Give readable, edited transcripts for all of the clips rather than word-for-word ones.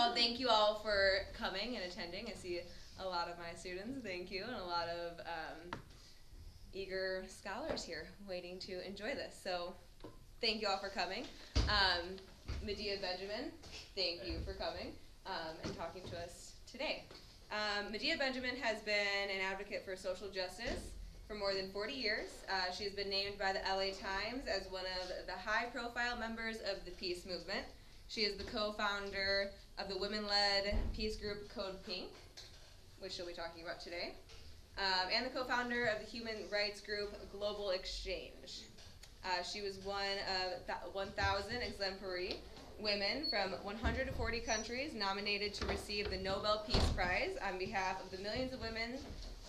well, thank you all for coming and attending. I see a lot of my students, thank you, and a lot of eager scholars here waiting to enjoy this. So thank you all for coming. Medea Benjamin, thank you for coming and talking to us today. Medea Benjamin has been an advocate for social justice for more than 40 years. She has been named by the LA Times as one of the high-profile members of the peace movement. She is the co-founder of the women-led peace group CODEPINK, which she'll be talking about today, and the co-founder of the human rights group Global Exchange. She was one of 1,000 exemplary women from 140 countries nominated to receive the Nobel Peace Prize on behalf of the millions of women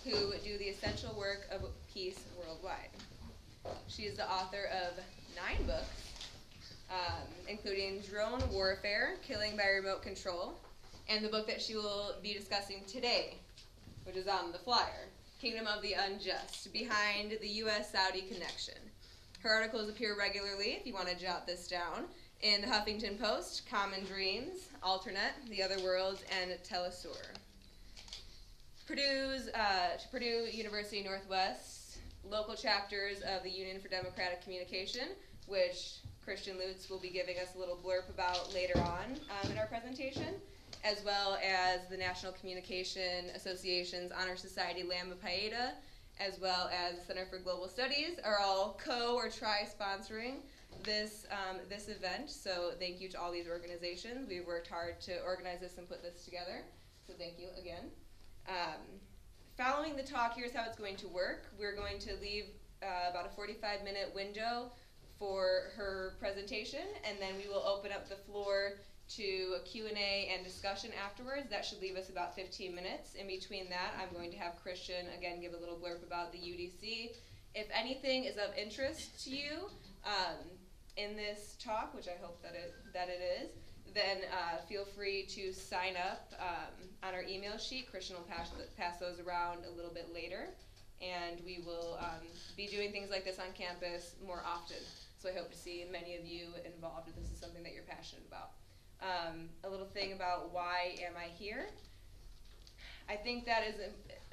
who do the essential work of peace worldwide. She is the author of 9 books, including Drone Warfare, Killing by Remote Control, and the book that she will be discussing today, which is on the flyer, Kingdom of the Unjust, Behind the U.S.-Saudi Connection. Her articles appear regularly, if you want to jot this down, in the Huffington Post, Common Dreams, Alternet, The Other World, and Telesur. Purdue University Northwest, local chapters of the Union for Democratic Communication, which Christian Lutz will be giving us a little blurb about later on in our presentation, as well as the National Communication Association's Honor Society Lambda Pi Eta, as well as the Center for Global Studies, are all or tri-sponsoring this event. So thank you to all these organizations. We've worked hard to organize this and put this together. So thank you again. Following the talk, here's how it's going to work. We're going to leave about a 45-minute window for her presentation, and then we will open up the floor to a Q&A and discussion afterwards. That should leave us about 15 minutes. In between that, I'm going to have Christian, again, give a little blurb about the UDC. If anything is of interest to you in this talk, which I hope that it is, then feel free to sign up on our email sheet. Christian will pass those around a little bit later, and we will be doing things like this on campus more often. So I hope to see many of you involved if this is something that you're passionate about. A little thing about why am I here? I think that is,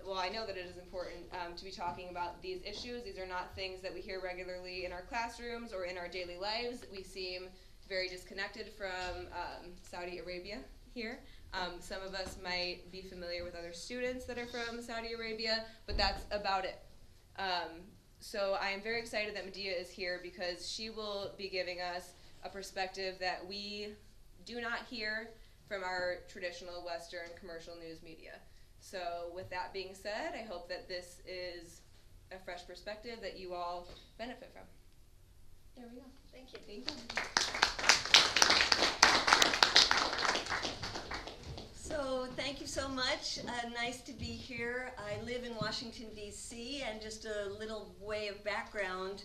well, I know that it is important to be talking about these issues. These are not things that we hear regularly in our classrooms or in our daily lives. We seem very disconnected from Saudi Arabia here. Some of us might be familiar with other students that are from Saudi Arabia, but that's about it. So I am very excited that Medea is here because she will be giving us a perspective that we do not hear from our traditional Western commercial news media. So with that being said, I hope that this is a fresh perspective that you all benefit from. There we go. Thank you. Thank you. So thank you so much. Nice to be here. I live in Washington, D.C., and just a little way of background.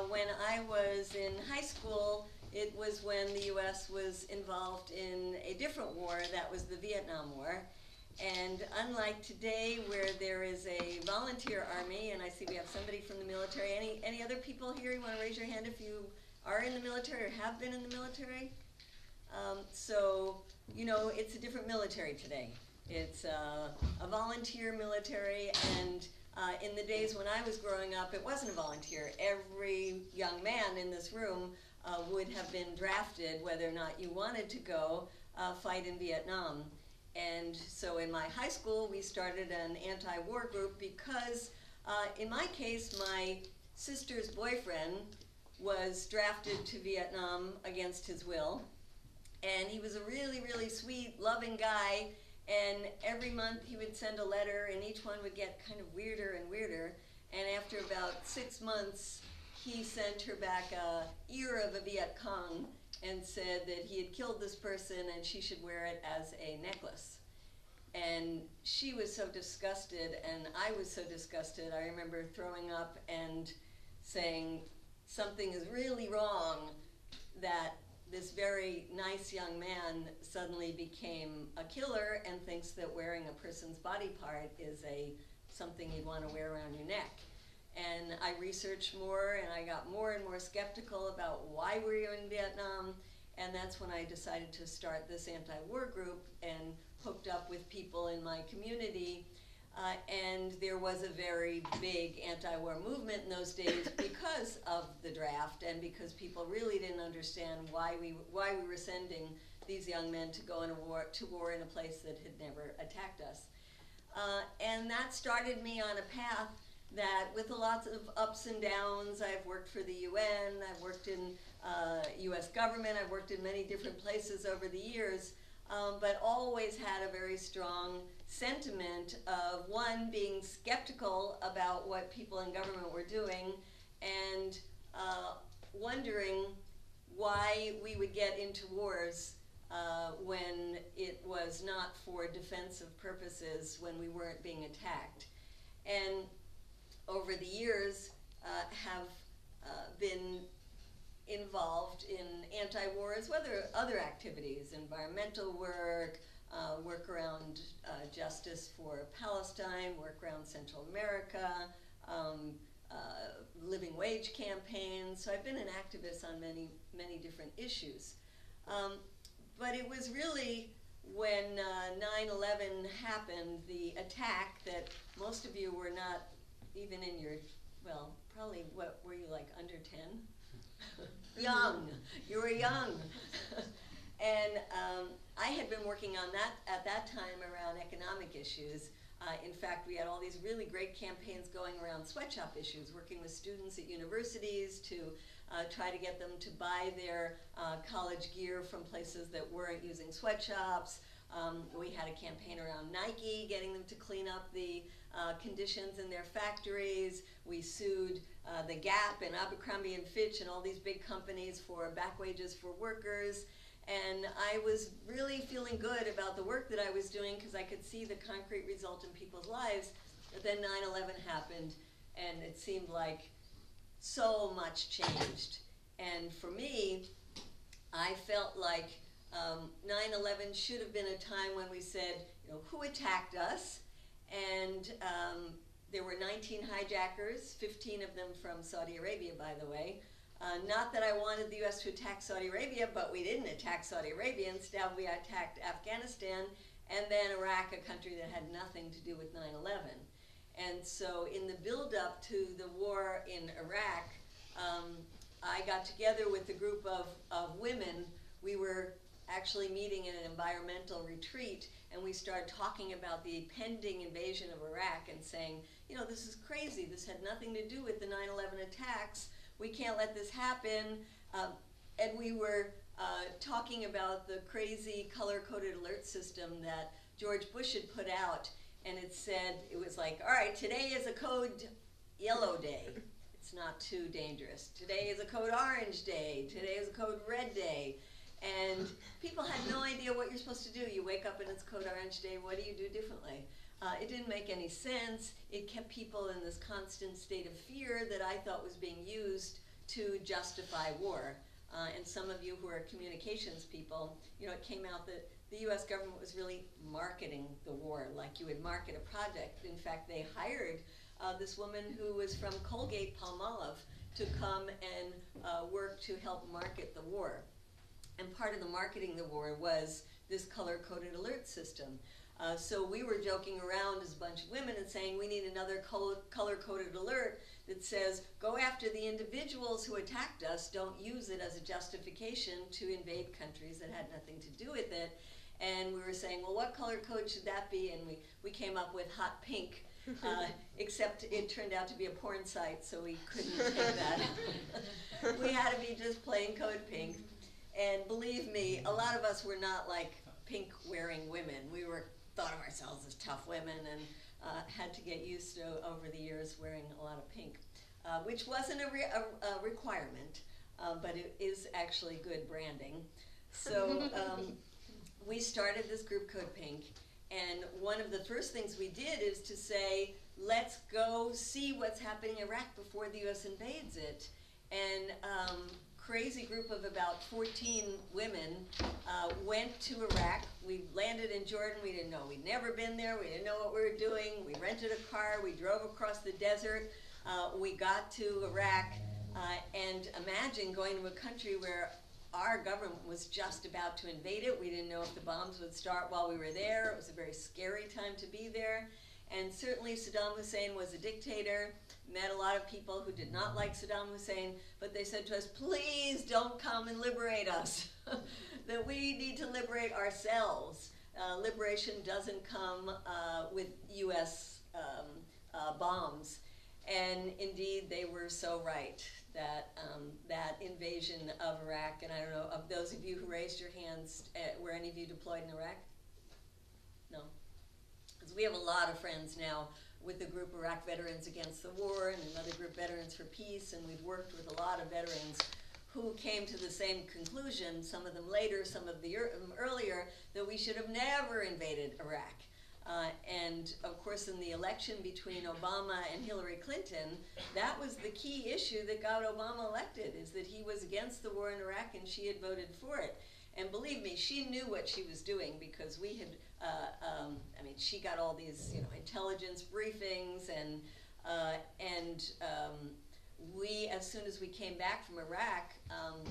When I was in high school, it was when the U.S. was involved in a different war, that was the Vietnam War. And unlike today, where there is a volunteer army, and I see we have somebody from the military. Any other people here? You want to raise your hand if you are in the military or have been in the military? So, you know, it's a different military today. It's a volunteer military, and in the days when I was growing up, it wasn't a volunteer. Every young man in this room would have been drafted, whether or not you wanted to go fight in Vietnam. And so in my high school, we started an anti-war group because, in my case, my sister's boyfriend was drafted to Vietnam against his will. And he was a really, really sweet, loving guy. And every month he would send a letter, and each one would get kind of weirder and weirder. And after about 6 months, he sent her back a ear of a Viet Cong and said that he had killed this person and she should wear it as a necklace. And she was so disgusted, and I was so disgusted. I remember throwing up and saying, something is really wrong that this very nice young man suddenly became a killer and thinks that wearing a person's body part is something you'd want to wear around your neck. And I researched more, and I got more and more skeptical about why we were in Vietnam. and that's when I decided to start this anti-war group and hooked up with people in my community. And there was a very big anti-war movement in those days because of the draft and because people really didn't understand why we were sending these young men to go to war in a place that had never attacked us. And that started me on a path that, with lots of ups and downs, I've worked for the UN, I've worked in US government, I've worked in many different places over the years, but always had a very strong sentiment of, one, being skeptical about what people in government were doing, and wondering why we would get into wars when it was not for defensive purposes, when we weren't being attacked. And over the years have been involved in anti-war as well as other activities, environmental work, work around justice for Palestine, work around Central America, living wage campaigns. So I've been an activist on many, many different issues. But it was really when 9/11 happened, the attack, that most of you were not even in your, well, probably, what were you, like under 10? Young. You were young. And I had been working on that at that time around economic issues. In fact, we had all these really great campaigns going around sweatshop issues, working with students at universities to try to get them to buy their college gear from places that weren't using sweatshops. We had a campaign around Nike, getting them to clean up the conditions in their factories. We sued the Gap and Abercrombie and Fitch and all these big companies for back wages for workers. And I was really feeling good about the work that I was doing because I could see the concrete result in people's lives. But then 9/11 happened, and it seemed like so much changed. And for me, I felt like 9/11 should have been a time when we said, you know, who attacked us? And there were 19 hijackers, 15 of them from Saudi Arabia, by the way. Not that I wanted the US to attack Saudi Arabia, but we didn't attack Saudi Arabia. Instead, we attacked Afghanistan and then Iraq, a country that had nothing to do with 9/11. And so in the build-up to the war in Iraq, I got together with a group of women. We were actually meeting in an environmental retreat, and we started talking about the pending invasion of Iraq and saying, you know, this is crazy. This had nothing to do with the 9/11 attacks. We can't let this happen. And we were talking about the crazy color-coded alert system that George Bush had put out, and it said, it was like, all right, today is a code yellow day. It's not too dangerous. Today is a code orange day. Today is a code red day. And people had no idea what you're supposed to do. You wake up and it's code orange day. What do you do differently? It didn't make any sense. It kept people in this constant state of fear that I thought was being used to justify war. And some of you who are communications people, you know, it came out that the US government was really marketing the war like you would market a project. In fact, they hired this woman who was from Colgate-Palmolive to come and work to help market the war. And part of the marketing the war was this color-coded alert system. So we were joking around as a bunch of women and saying we need another color-coded alert that says, go after the individuals who attacked us, don't use it as a justification to invade countries that had nothing to do with it. And we were saying, well, what color code should that be? And we came up with hot pink, except it turned out to be a porn site, so we couldn't take that. We had to be just plain code pink. And believe me, a lot of us were not like pink-wearing women. We thought of ourselves as tough women and had to get used to, over the years, wearing a lot of pink, which wasn't a requirement, but it is actually good branding. So we started this group, CODEPINK, and one of the first things we did is to say, let's go see what's happening in Iraq before the US invades it. And crazy group of about 14 women went to Iraq. We landed in Jordan. We didn't know. We'd never been there. We didn't know what we were doing. We rented a car. We drove across the desert. We got to Iraq. And imagine going to a country where our government was just about to invade it. We didn't know if the bombs would start while we were there. It was a very scary time to be there. And certainly Saddam Hussein was a dictator. Met a lot of people who did not like Saddam Hussein, but they said to us, please don't come and liberate us. That we need to liberate ourselves. Liberation doesn't come with U.S. Bombs. And indeed, they were so right that that invasion of Iraq, and I don't know, of those of you who raised your hands, were any of you deployed in Iraq? No. Because we have a lot of friends now with the group Iraq Veterans Against the War and another group Veterans for Peace, and we've worked with a lot of veterans who came to the same conclusion, some of them later, some of them earlier, that we should have never invaded Iraq. And of course, in the election between Obama and Hillary Clinton, that was the key issue that got Obama elected, is that he was against the war in Iraq and she had voted for it. And believe me, she knew what she was doing, because we had, I mean, she got all these, you know, intelligence briefings, and we, as soon as we came back from Iraq,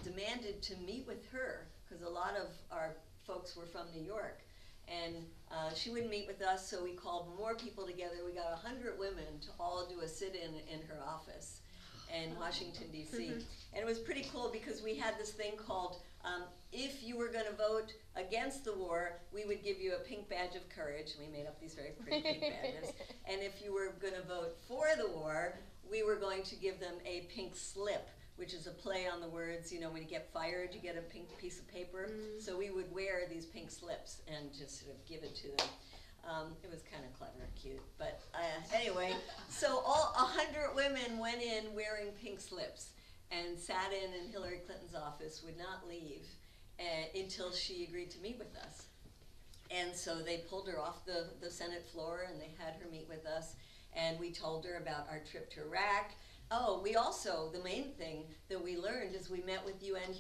demanded to meet with her, because a lot of our folks were from New York. And she wouldn't meet with us, so we called more people together. We got 100 women to all do a sit-in in her office in Washington, D.C. And it was pretty cool, because we had this thing called, if you were going to vote against the war, we would give you a pink badge of courage. We made up these very pretty pink badges. And if you were going to vote for the war, we were going to give them a pink slip, which is a play on the words, you know, when you get fired, you get a pink piece of paper. So we would wear these pink slips and just sort of give it to them. It was kind of clever and cute. But anyway, so all 100 women went in wearing pink slips and sat in Hillary Clinton's office, would not leave until she agreed to meet with us. And so they pulled her off the Senate floor, and they had her meet with us. And we told her about our trip to Iraq. Oh, we also, the main thing that we learned is we met with UN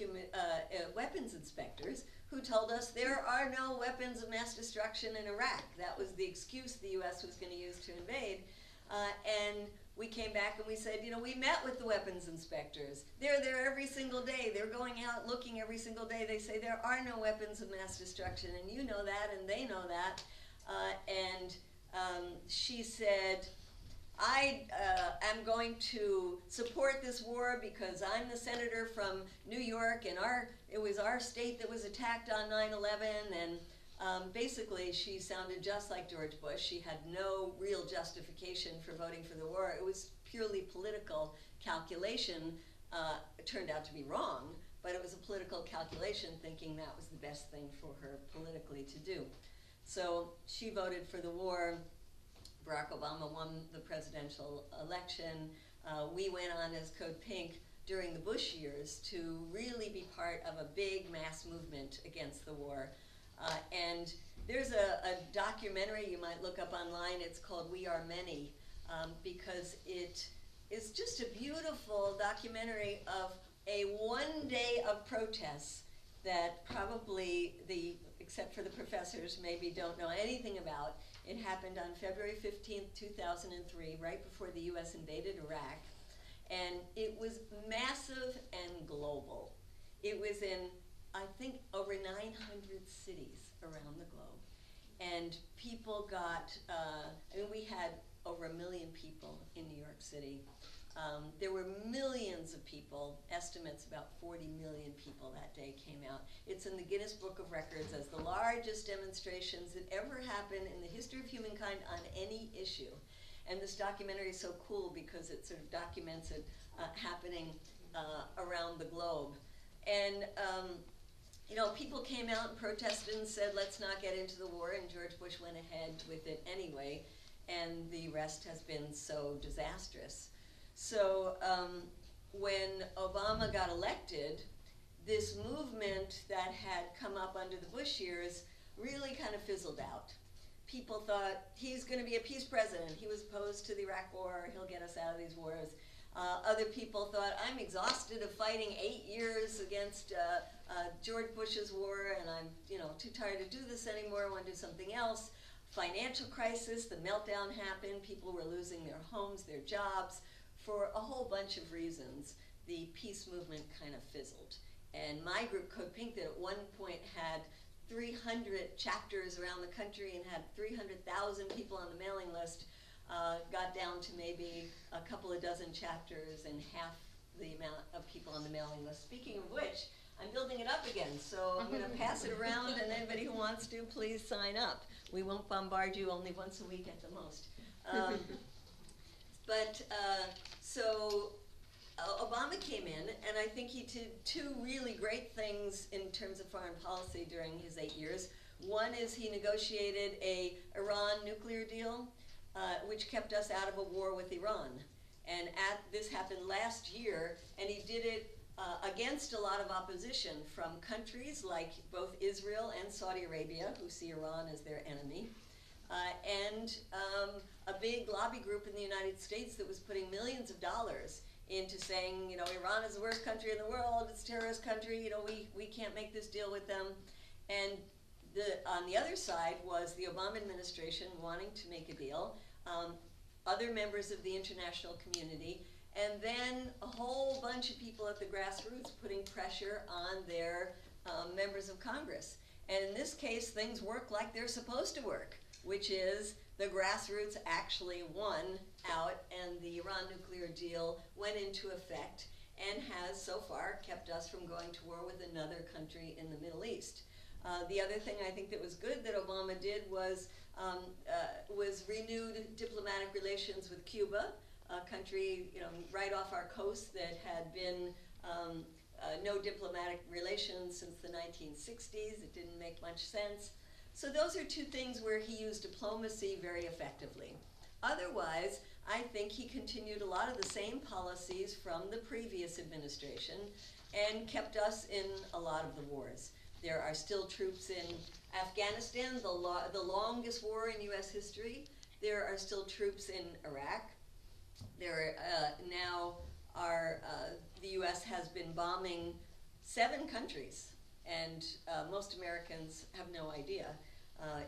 weapons inspectors who told us there are no weapons of mass destruction in Iraq. That was the excuse the US was going to use to invade. And we came back and we said, you know, we met with the weapons inspectors. They're there every single day. They're going out looking every single day. They say there are no weapons of mass destruction, and you know that, and they know that. She said, I am going to support this war because I'm the senator from New York, and it was our state that was attacked on 9/11, and basically she sounded just like George Bush. She had no real justification for voting for the war. It was purely political calculation. It turned out to be wrong, but it was a political calculation, thinking that was the best thing for her politically to do. So she voted for the war. Barack Obama won the presidential election. We went on as CODEPINK during the Bush years to really be part of a big mass movement against the war. And there's a documentary you might look up online. It's called We Are Many, because it is just a beautiful documentary of a one day of protests that probably except for the professors, maybe don't know anything about. It happened on February 15th, 2003, right before the US invaded Iraq. And it was massive and global. It was in, I think, over 900 cities around the globe. And people got, I mean, we had over 1 million people in New York City. There were millions of people, estimates about 40 million people that day came out. It's in the Guinness Book of Records as the largest demonstrations that ever happened in the history of humankind on any issue. And this documentary is so cool because it sort of documents it happening around the globe. And you know, people came out and protested and said, let's not get into the war, and George Bush went ahead with it anyway, and the rest has been so disastrous. So when Obama got elected, this movement that had come up under the Bush years really kind of fizzled out. People thought, he's going to be a peace president. He was opposed to the Iraq War. He'll get us out of these wars. Other people thought, I'm exhausted of fighting 8 years against George Bush's war, and I'm too tired to do this anymore. I want to do something else. Financial crisis, the meltdown happened. People were losing their homes, their jobs. For a whole bunch of reasons, the peace movement kind of fizzled. And my group, CODEPINK, that at one point had 300 chapters around the country and had 300,000 people on the mailing list, got down to maybe a couple of dozen chapters and half the amount of people on the mailing list. Speaking of which, I'm building it up again, so I'm going to pass it around, and anybody who wants to, please sign up. We won't bombard you, only once a week at the most. So Obama came in, and I think he did two really great things in terms of foreign policy during his 8 years. One is he negotiated a Iran nuclear deal, which kept us out of a war with Iran. And this happened last year, and he did it against a lot of opposition from countries like both Israel and Saudi Arabia, who see Iran as their enemy, and a big lobby group in the United States that was putting millions of dollars into saying, you know, Iran is the worst country in the world, it's a terrorist country, you know, we can't make this deal with them. And on the other side was the Obama administration wanting to make a deal, other members of the international community, and then a whole bunch of people at the grassroots putting pressure on their members of Congress. And in this case, things work like they're supposed to work, which is the grassroots actually won out, and the Iran nuclear deal went into effect and has so far kept us from going to war with another country in the Middle East. The other thing I think that was good that Obama did was renewed diplomatic relations with Cuba, a country, you know, right off our coast that had been no diplomatic relations since the 1960s. It didn't make much sense. So those are two things where he used diplomacy very effectively. Otherwise, I think he continued a lot of the same policies from the previous administration and kept us in a lot of the wars. There are still troops in Afghanistan, the longest war in U.S. history. There are still troops in Iraq. There the U.S. has been bombing 7 countries, and most Americans have no idea.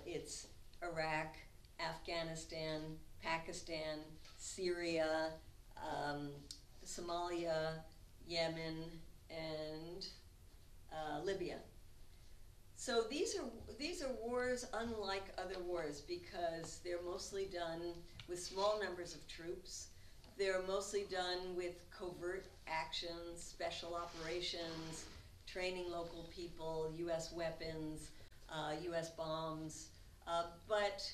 It's Iraq, Afghanistan, Pakistan, Syria, Somalia, Yemen, and Libya. So these are wars unlike other wars because they're mostly done with small numbers of troops. They're mostly done with covert actions, special operations, training local people, U.S. weapons, U.S. bombs. But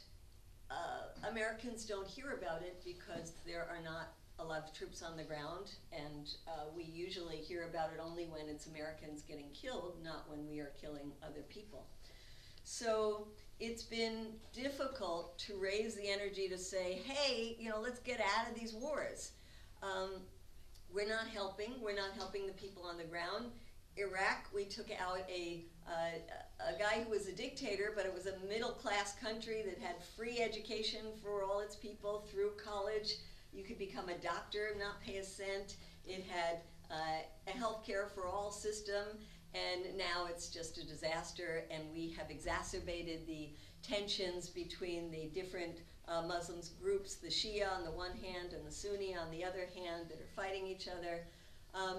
Americans don't hear about it because there are not a lot of troops on the ground, and we usually hear about it only when it's Americans getting killed, not when we are killing other people. So it's been difficult to raise the energy to say, hey, you know, let's get out of these wars. We're not helping the people on the ground. Iraq, we took out a guy who was a dictator, but it was a middle-class country that had free education for all its people through college. You could become a doctor, not pay a cent. It had a health care for all system, and now it's just a disaster, and we have exacerbated the tensions between the different Muslim groups, the Shia on the one hand and the Sunni on the other hand, that are fighting each other.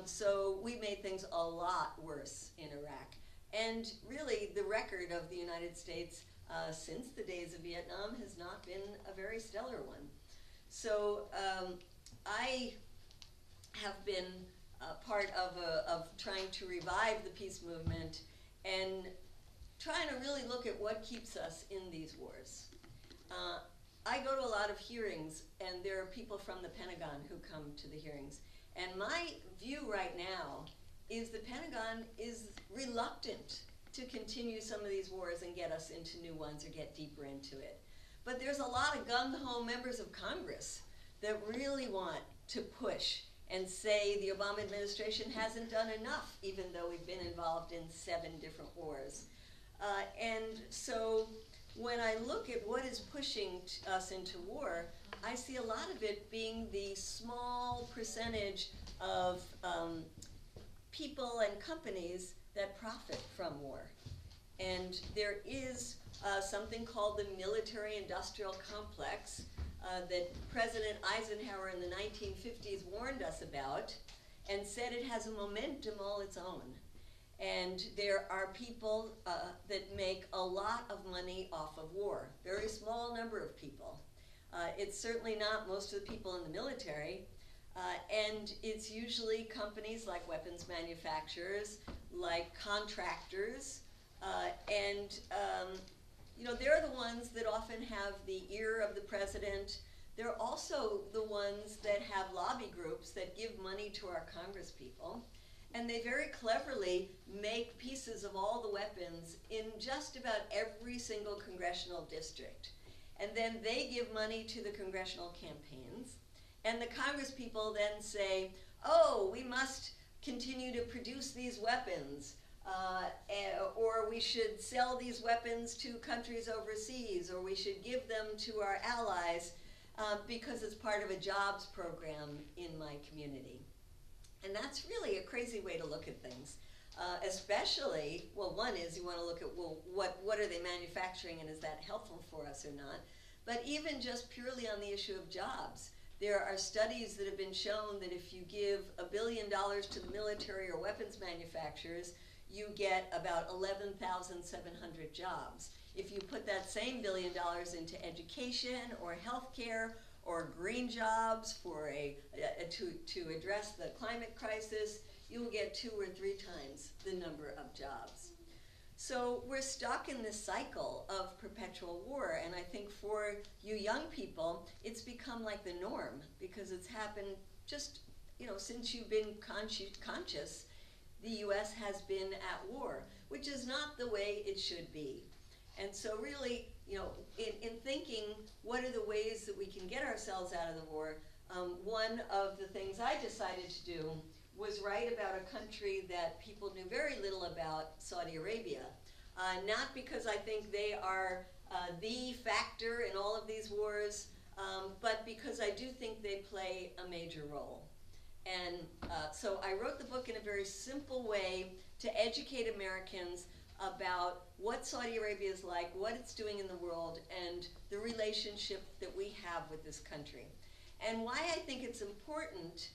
So we made things a lot worse in Iraq. And really, the record of the United States since the days of Vietnam has not been a very stellar one. So I have been part of trying to revive the peace movement and trying to really look at what keeps us in these wars. I go to a lot of hearings, and there are people from the Pentagon who come to the hearings. And my view right now is the Pentagon is reluctant to continue some of these wars and get us into new ones or get deeper into it. But there's a lot of gung-ho members of Congress that really want to push and say the Obama administration hasn't done enough, even though we've been involved in 7 different wars. And so when I look at what is pushing us into war, I see a lot of it being the small percentage of people and companies that profit from war. And there is something called the military-industrial complex that President Eisenhower in the 1950s warned us about and said it has a momentum all its own. And there are people that make a lot of money off of war. Very small number of people. It's certainly not most of the people in the military. And it's usually companies like weapons manufacturers, like contractors, you know, they're the ones that often have the ear of the president. They're also the ones that have lobby groups that give money to our congresspeople. And they very cleverly make pieces of all the weapons in just about every single congressional district. And then they give money to the congressional campaigns. And the congresspeople then say, oh, we must continue to produce these weapons, or we should sell these weapons to countries overseas, or we should give them to our allies because it's part of a jobs program in my community. And that's really a crazy way to look at things. Especially, well, one is you want to look at, well, what are they manufacturing and is that helpful for us or not? But even just purely on the issue of jobs, there are studies that have been shown that if you give $1 billion to the military or weapons manufacturers, you get about 11,700 jobs. If you put that same $1 billion into education or healthcare or green jobs for to address the climate crisis, you will get 2 or 3 times the number of jobs. So we're stuck in this cycle of perpetual war, and I think for you young people, it's become like the norm because it's happened just, you know, since you've been conscious, the U.S. has been at war, which is not the way it should be. And so really, you know, in thinking what are the ways that we can get ourselves out of the war, one of the things I decided to do was write about a country that people knew very little about, Saudi Arabia. Not because I think they are the factor in all of these wars, but because I do think they play a major role. And so I wrote the book in a very simple way to educate Americans about what Saudi Arabia is like, what it's doing in the world, and the relationship that we have with this country. And why I think it's important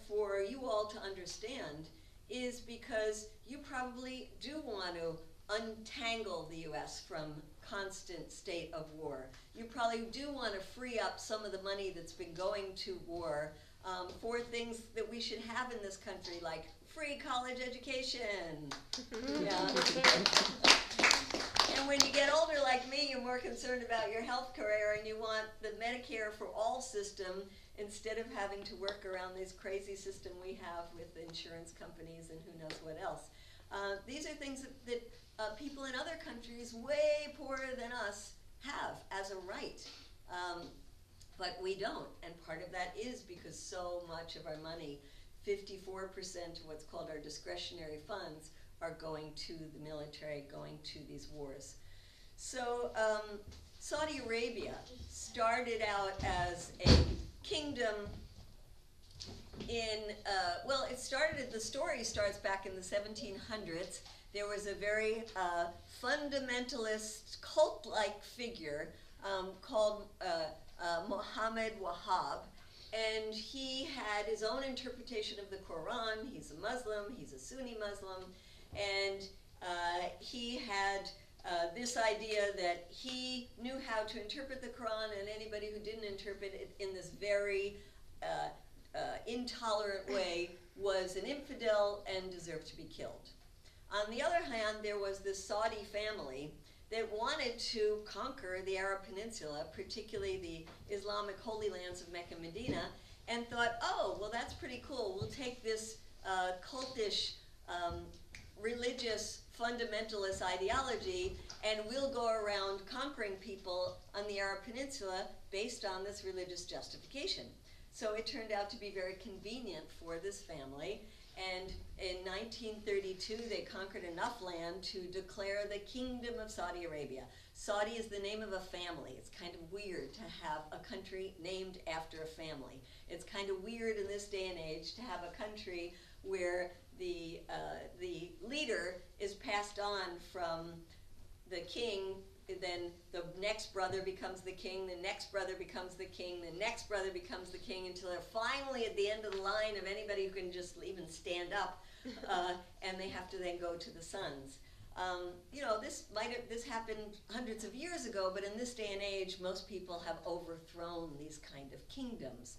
for you all to understand is because you probably do want to untangle the U.S. from constant state of war. You probably do want to free up some of the money that's been going to war for things that we should have in this country, like free college education. Yeah. And when you get older like me, you're more concerned about your health care and you want the Medicare for all system instead of having to work around this crazy system we have with insurance companies and who knows what else. These are things that people in other countries way poorer than us have as a right. But we don't, and part of that is because so much of our money, 54% of what's called our discretionary funds, are going to the military, going to these wars. So Saudi Arabia started out as a kingdom in, well, the story starts back in the 1700s. There was a very fundamentalist, cult-like figure called Muhammad Wahab, and he had his own interpretation of the Quran. He's a Muslim, he's a Sunni Muslim, and he had this idea that he knew how to interpret the Quran, and anybody who didn't interpret it in this very intolerant way was an infidel and deserved to be killed. On the other hand, there was this Saudi family that wanted to conquer the Arab Peninsula, particularly the Islamic Holy Lands of Mecca and Medina, and thought, oh, well, that's pretty cool. We'll take this cultish, religious, fundamentalist ideology, and we'll go around conquering people on the Arab Peninsula based on this religious justification. So it turned out to be very convenient for this family. And in 1932, they conquered enough land to declare the Kingdom of Saudi Arabia. Saudi is the name of a family. It's kind of weird to have a country named after a family. It's kind of weird in this day and age to have a country where the leader is passed on from the king, then the next brother becomes the king, the next brother becomes the king, the next brother becomes the king, until they're finally at the end of the line of anybody who can just even stand up and they have to then go to the sons. You know, this happened hundreds of years ago, but in this day and age, most people have overthrown these kind of kingdoms.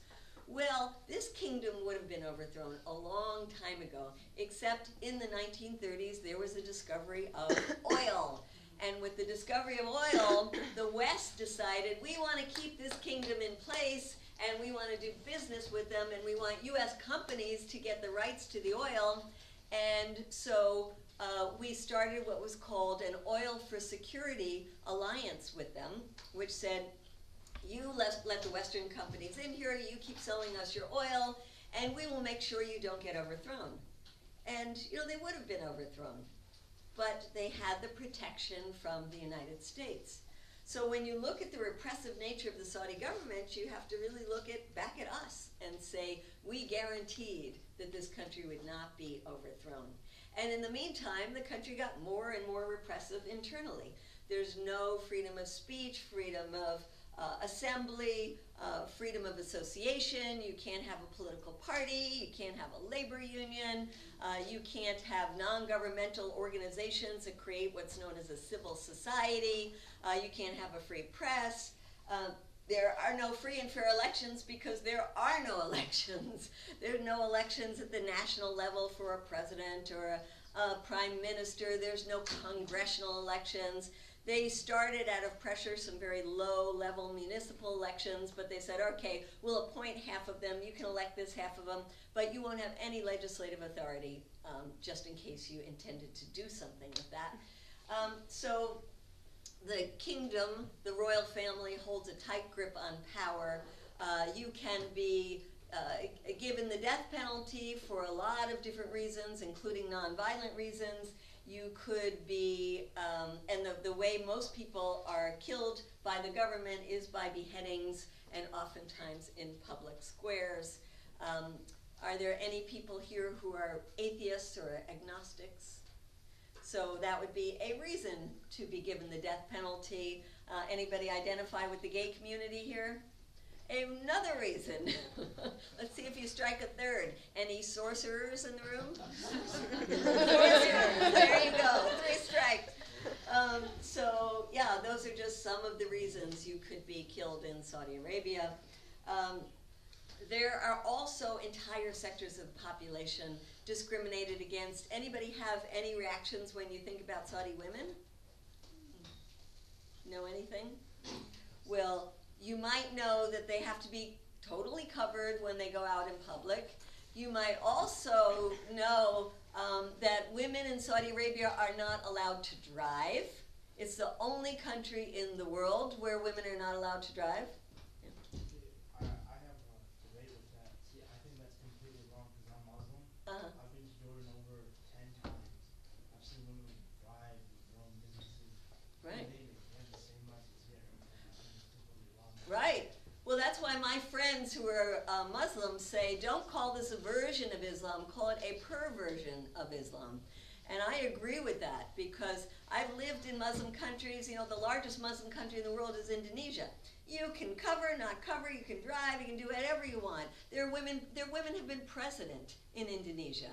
Well, this kingdom would have been overthrown a long time ago, except in the 1930s, there was a discovery of oil. And with the discovery of oil, the West decided, we want to keep this kingdom in place, and we want to do business with them, and we want U.S. companies to get the rights to the oil. And so we started what was called an Oil for Security alliance with them, which said, you let the Western companies in here, you keep selling us your oil, and we will make sure you don't get overthrown. And, you know, they would have been overthrown, but they had the protection from the United States. So when you look at the repressive nature of the Saudi government, you have to really look back at us and say, we guaranteed that this country would not be overthrown. And in the meantime, the country got more and more repressive internally. There's no freedom of speech, freedom of assembly, freedom of association. You can't have a political party, you can't have a labor union, you can't have non-governmental organizations that create what's known as a civil society, you can't have a free press. There are no free and fair elections because there are no elections. There are no elections at the national level for a president or a prime minister. There's no congressional elections. They started out of pressure some very low-level municipal elections, but they said, okay, we'll appoint half of them, you can elect this half of them, but you won't have any legislative authority, just in case you intended to do something with that. So the kingdom, the royal family, holds a tight grip on power. You can be given the death penalty for a lot of different reasons, including nonviolent reasons. You could be, and the way most people are killed by the government is by beheadings and oftentimes in public squares. Are there any people here who are atheists or agnostics? So that would be a reason to be given the death penalty. Anybody identify with the gay community here? Another reason. Let's see if you strike a third. Any sorcerers in the room? Sorcerers, there you go, 3 strikes. So yeah, those are just some of the reasons you could be killed in Saudi Arabia. There are also entire sectors of the population discriminated against. Anybody have any reactions when you think about Saudi women? Know anything? Well, you might know that they have to be totally covered when they go out in public. You might also know that women in Saudi Arabia are not allowed to drive. It's the only country in the world where women are not allowed to drive. I have a debate with that. See, I think that's completely wrong because I'm Muslim. I've been to Jordan over 10 times. I've seen women drive with their own businesses. Right. They have the same rights as here. And I think it's completely wrong. Right. Well, that's why my friends who are Muslims say, don't call this a version of Islam, call it a perversion of Islam. And I agree with that because I've lived in Muslim countries. You know, the largest Muslim country in the world is Indonesia. You can cover, not cover, you can drive, you can do whatever you want. Their women have been president in Indonesia.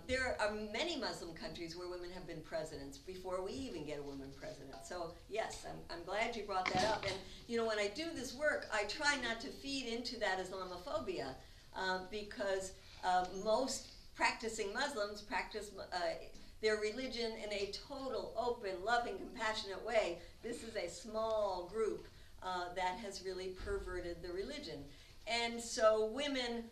There are many Muslim countries where women have been presidents before we even get a woman president. So yes, I'm glad you brought that up. And you know, when I do this work, I try not to feed into that Islamophobia because most practicing Muslims practice their religion in a total, open, loving, compassionate way. This is a small group that has really perverted the religion. And so women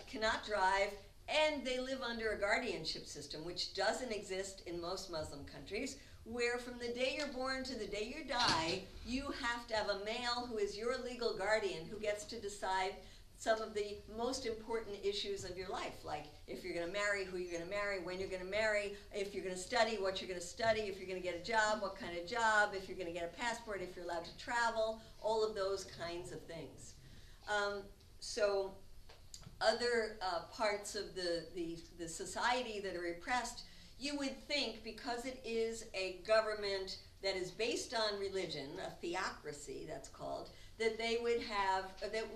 cannot drive, and they live under a guardianship system, which doesn't exist in most Muslim countries, where from the day you're born to the day you die, you have to have a male who is your legal guardian who gets to decide some of the most important issues of your life, like if you're going to marry, who you're going to marry, when you're going to marry, if you're going to study, what you're going to study, if you're going to get a job, what kind of job, if you're going to get a passport, if you're allowed to travel, all of those kinds of things. So other parts of the society that are repressed, you would think because it is a government that is based on religion, a theocracy that's called, that they would have,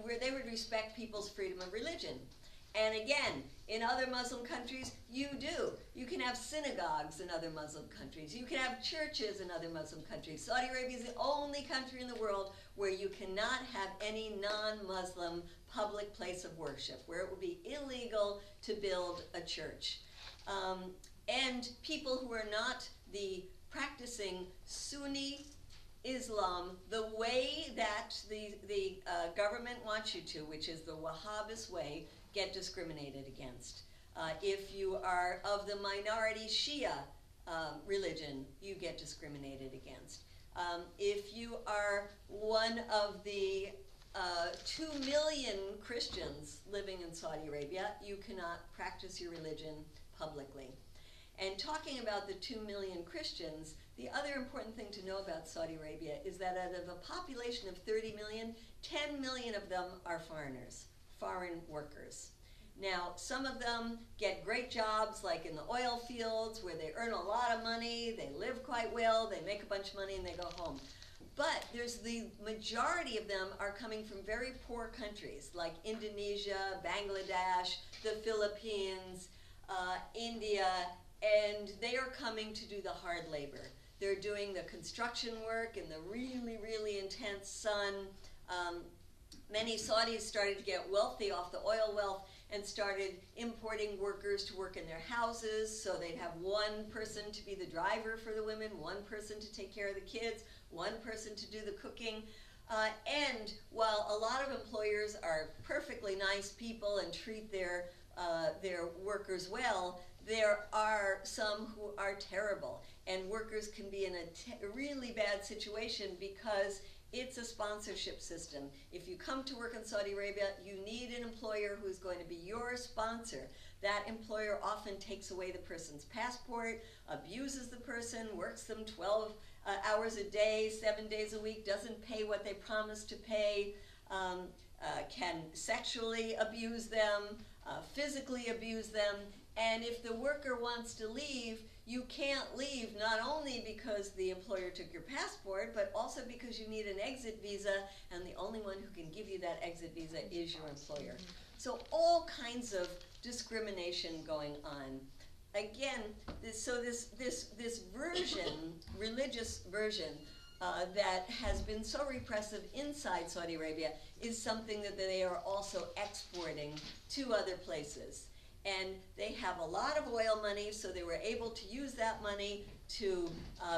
where they would respect people's freedom of religion. And again, in other Muslim countries, you do. You can have synagogues in other Muslim countries. You can have churches in other Muslim countries. Saudi Arabia is the only country in the world where you cannot have any non-Muslim public place of worship, where it would be illegal to build a church. And people who are not the practicing Sunni Islam the way that the government wants you to, which is the Wahhabist way, get discriminated against. If you are of the minority Shia religion, you get discriminated against. If you are one of the 2 million Christians living in Saudi Arabia, you cannot practice your religion publicly. And talking about the 2 million Christians, the other important thing to know about Saudi Arabia is that out of a population of 30 million, 10 million of them are foreigners, foreign workers. Now, some of them get great jobs, like in the oil fields, where they earn a lot of money, they live quite well, they make a bunch of money, and they go home. But there's the majority of them are coming from very poor countries, like Indonesia, Bangladesh, the Philippines, India, and they are coming to do the hard labor. They're doing the construction work in the really, really intense sun. Many Saudis started to get wealthy off the oil wealth and started importing workers to work in their houses, so they'd have one person to be the driver for the women, one person to take care of the kids, one person to do the cooking. And while a lot of employers are perfectly nice people and treat their workers well, there are some who are terrible, and workers can be in a really bad situation because it's a sponsorship system. If you come to work in Saudi Arabia, you need an employer who's going to be your sponsor. That employer often takes away the person's passport, abuses the person, works them 12 hours a day, 7 days a week, doesn't pay what they promised to pay, can sexually abuse them, physically abuse them. And if the worker wants to leave, you can't leave, not only because the employer took your passport, but also because you need an exit visa, and the only one who can give you that exit visa is your employer. So all kinds of discrimination going on. Again, this version, religious version, that has been so repressive inside Saudi Arabia is something that they are also exporting to other places. And they have a lot of oil money, so they were able to use that money to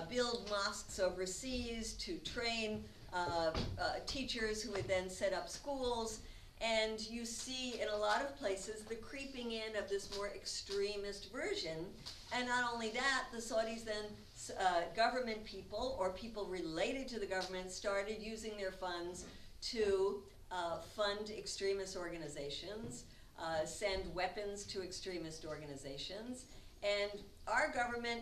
build mosques overseas, to train teachers who would then set up schools. And you see in a lot of places the creeping in of this more extremist version. And not only that, the Saudis then, government people or people related to the government, started using their funds to fund extremist organizations, send weapons to extremist organizations, and our government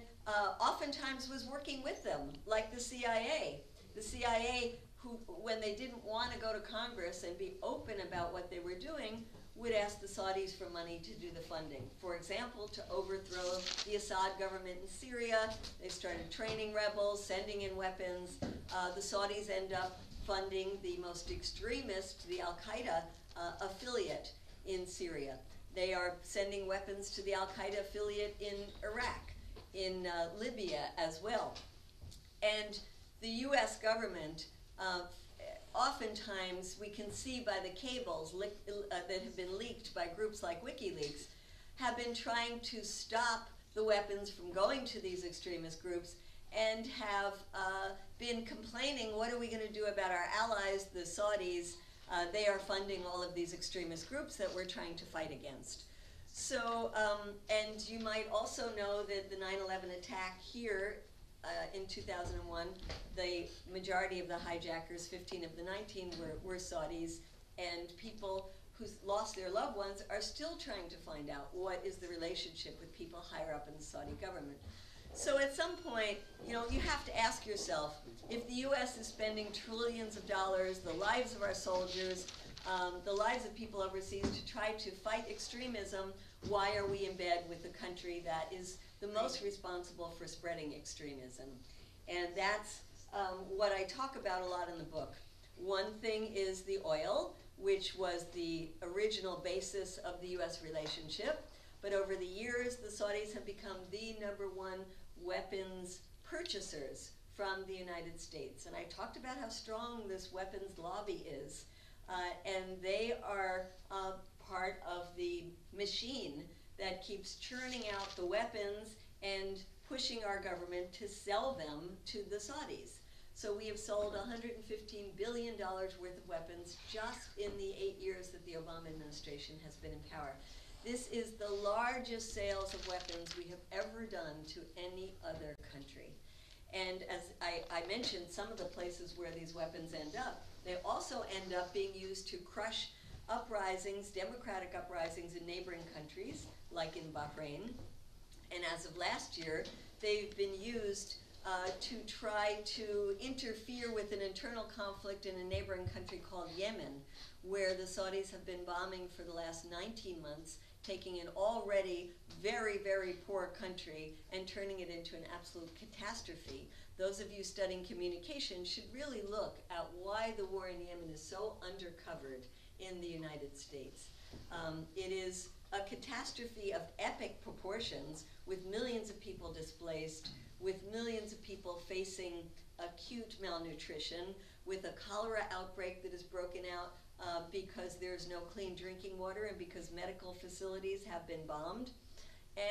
oftentimes was working with them, like the CIA. The CIA, who, when they didn't want to go to Congress and be open about what they were doing, would ask the Saudis for money to do the funding. For example, to overthrow the Assad government in Syria, they started training rebels, sending in weapons. The Saudis end up funding the most extremist, the Al-Qaeda affiliate in Syria. They are sending weapons to the Al-Qaeda affiliate in Iraq, in Libya as well. And the US government, oftentimes we can see by the cables that have been leaked by groups like WikiLeaks, have been trying to stop the weapons from going to these extremist groups, and have been complaining, what are we going to do about our allies, the Saudis? They are funding all of these extremist groups that we're trying to fight against. So, and you might also know that the 9/11 attack here in 2001, the majority of the hijackers, 15 of the 19, were Saudis, and people who lost their loved ones are still trying to find out what is the relationship with people higher up in the Saudi government. So at some point, you know, you have to ask yourself, if the U.S. is spending trillions of dollars, the lives of our soldiers, the lives of people overseas to try to fight extremism, why are we in bed with the country that is the most responsible for spreading extremism? And that's what I talk about a lot in the book. One thing is the oil. which was the original basis of the U.S. relationship. But over the years, the Saudis have become the #1 weapons purchasers from the United States. And I talked about how strong this weapons lobby is. And they are part of the machine that keeps churning out the weapons and pushing our government to sell them to the Saudis. So we have sold $115 billion worth of weapons just in the 8 years that the Obama administration has been in power. This is the largest sales of weapons we have ever done to any other country. And as I mentioned, some of the places where these weapons end up, they also end up being used to crush uprisings, democratic uprisings in neighboring countries, like in Bahrain. And as of last year, they've been used to try to interfere with an internal conflict in a neighboring country called Yemen, where the Saudis have been bombing for the last 19 months, taking an already very, very poor country and turning it into an absolute catastrophe. Those of you studying communication should really look at why the war in Yemen is so undercovered in the United States. It is a catastrophe of epic proportions, with millions of people displaced, with millions of people facing acute malnutrition, with a cholera outbreak that has broken out because there's no clean drinking water and because medical facilities have been bombed.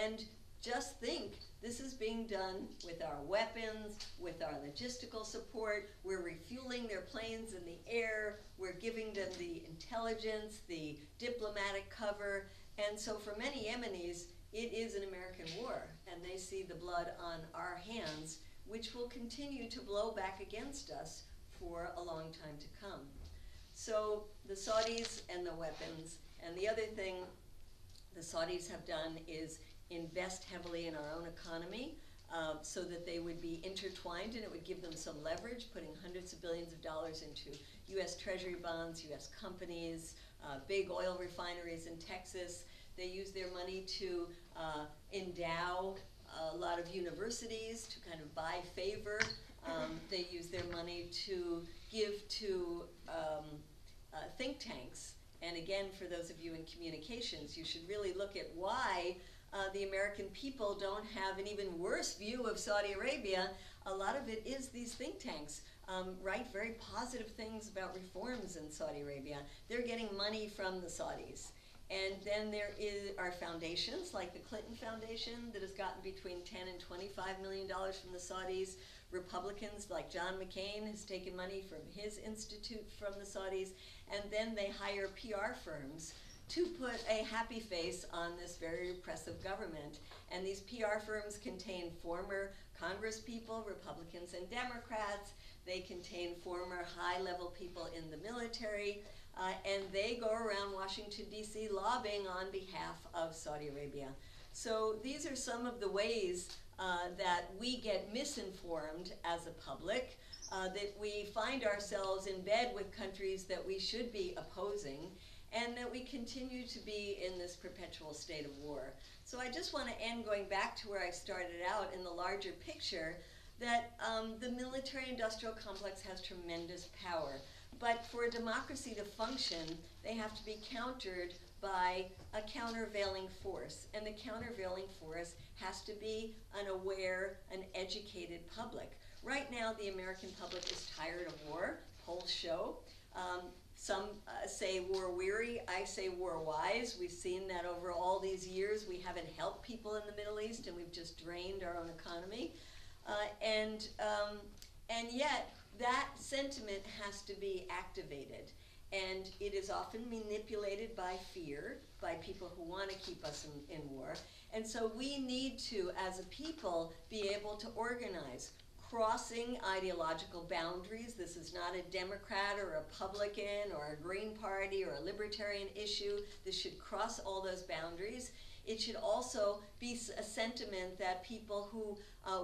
And just think, this is being done with our weapons, with our logistical support. We're refueling their planes in the air. We're giving them the intelligence, the diplomatic cover. And so for many Yemenis, it is an American war, and they see the blood on our hands, which will continue to blow back against us for a long time to come. So the Saudis and the weapons, and the other thing the Saudis have done is invest heavily in our own economy so that they would be intertwined and it would give them some leverage, putting hundreds of billions of dollars into U.S. Treasury bonds, U.S. companies, big oil refineries in Texas. They use their money to endow a lot of universities, to kind of buy favor. They use their money to give to think tanks. And again, for those of you in communications, you should really look at why the American people don't have an even worse view of Saudi Arabia. A lot of it is these think tanks write very positive things about reforms in Saudi Arabia. They're getting money from the Saudis. And then there are foundations like the Clinton Foundation that has gotten between $10 and $25 million from the Saudis. Republicans like John McCain has taken money from his institute from the Saudis. And then they hire PR firms to put a happy face on this very repressive government. And these PR firms contain former Congress people, Republicans and Democrats. They contain former high-level people in the military. And they go around Washington, D.C. lobbying on behalf of Saudi Arabia. So these are some of the ways that we get misinformed as a public, that we find ourselves in bed with countries that we should be opposing, and that we continue to be in this perpetual state of war. So I just want to end going back to where I started out in the larger picture, that the military-industrial complex has tremendous power. But for a democracy to function, they have to be countered by a countervailing force. And the countervailing force has to be an aware, an educated public. Right now, the American public is tired of war. Polls show. Some say war-weary. I say war-wise. We've seen that over all these years. We haven't helped people in the Middle East, and we've just drained our own economy. And yet, that sentiment has to be activated. And it is often manipulated by fear, by people who want to keep us in war. And so we need to, as a people, be able to organize, crossing ideological boundaries. This is not a Democrat or a Republican or a Green Party or a Libertarian issue. This should cross all those boundaries. It should also be a sentiment that people who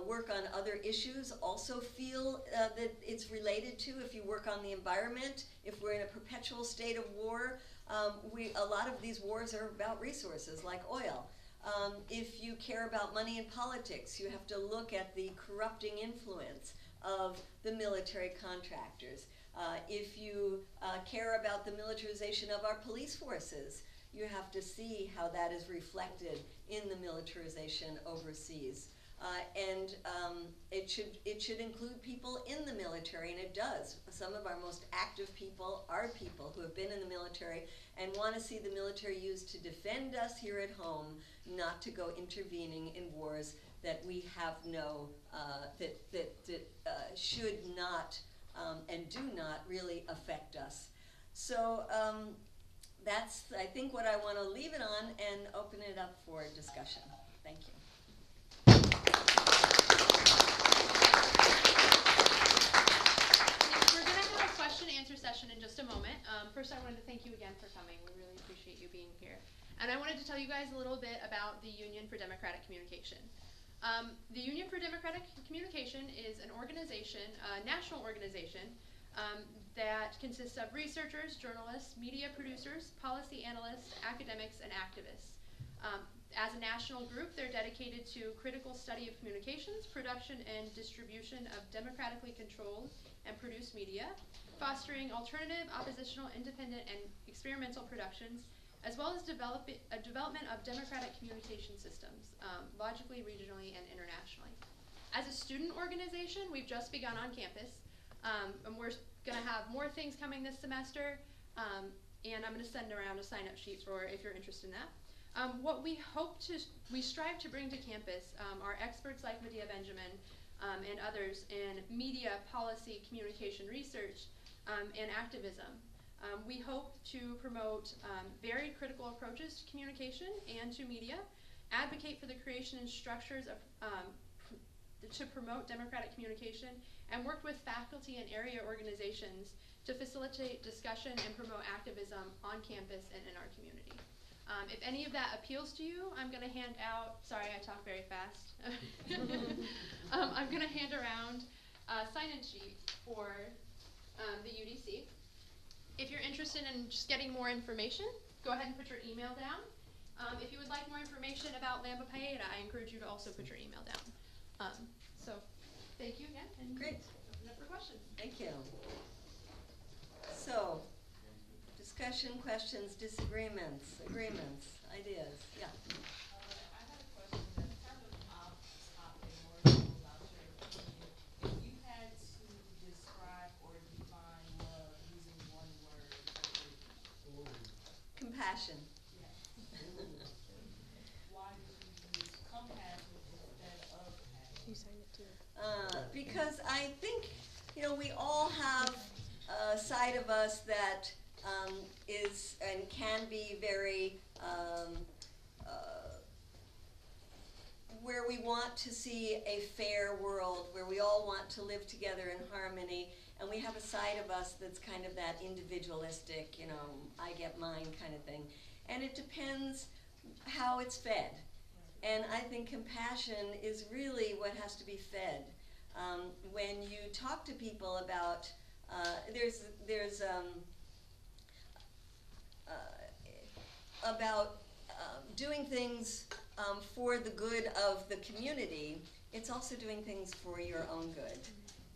work on other issues also feel that it's related to. If you work on the environment, if we're in a perpetual state of war, a lot of these wars are about resources like oil. If you care about money in politics, you have to look at the corrupting influence of the military contractors. If you care about the militarization of our police forces, you have to see how that is reflected in the militarization overseas. It should include people in the military, and it does. Some of our most active people are people who have been in the military and want to see the military used to defend us here at home, not to go intervening in wars that we have no, should not and do not really affect us. So that's, I think, what I want to leave it on and open it up for discussion. Thank you. We're going to have a question and answer session in just a moment. First, I wanted to thank you again for coming. We really appreciate you being here. And I wanted to tell you guys a little bit about the Union for Democratic Communication. The Union for Democratic Communication is an organization, a national organization, that consists of researchers, journalists, media producers, policy analysts, academics, and activists. As a national group, they're dedicated to critical study of communications, production, and distribution of democratically controlled and produced media, fostering alternative, oppositional, independent, and experimental productions, as well as development of democratic communication systems, logically, regionally, and internationally. As a student organization, we've just begun on campus, and we're going to have more things coming this semester, and I'm going to send around a sign-up sheet for if you're interested in that. What we strive to bring to campus are experts like Medea Benjamin and others in media, policy, communication research, and activism. We hope to promote varied critical approaches to communication and to media, advocate for the creation and structures of, to promote democratic communication, and work with faculty and area organizations to facilitate discussion and promote activism on campus and in our community. If any of that appeals to you, I'm going to hand out, sorry I talk very fast, I'm going to hand around a sign-in sheet for the UDC. If you're interested in just getting more information, go ahead and put your email down. If you would like more information about Lambda Pi Eta, I encourage you to also put your email down. So thank you again, and great. Open up for questions. Thank you. So, discussion, questions, disagreements, agreements, ideas. Yeah. I had a question that's kind of off topic, more so about your opinion. If you had to describe or define love using one word, what would it be? Compassion. Yes. Why did you use compassion instead of passion? You signed it too. Because I think, we all have a side of us that is and can be very, where we want to see a fair world, where we all want to live together in harmony, and we have a side of us that's kind of that individualistic, I get mine kind of thing. And it depends how it's fed. And I think compassion is really what has to be fed. When you talk to people about, about doing things for the good of the community, it's also doing things for your own good.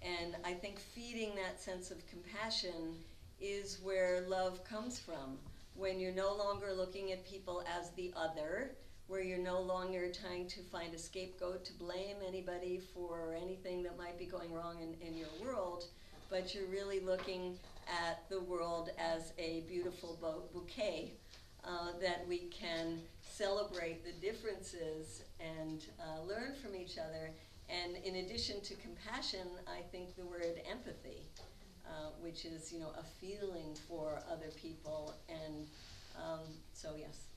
And I think feeding that sense of compassion is where love comes from. When you're no longer looking at people as the other, where you're no longer trying to find a scapegoat to blame anybody for anything that might be going wrong in your world, but you're really looking at the world as a beautiful bouquet that we can celebrate the differences and learn from each other. And in addition to compassion, I think the word empathy, which is, a feeling for other people. And so, yes.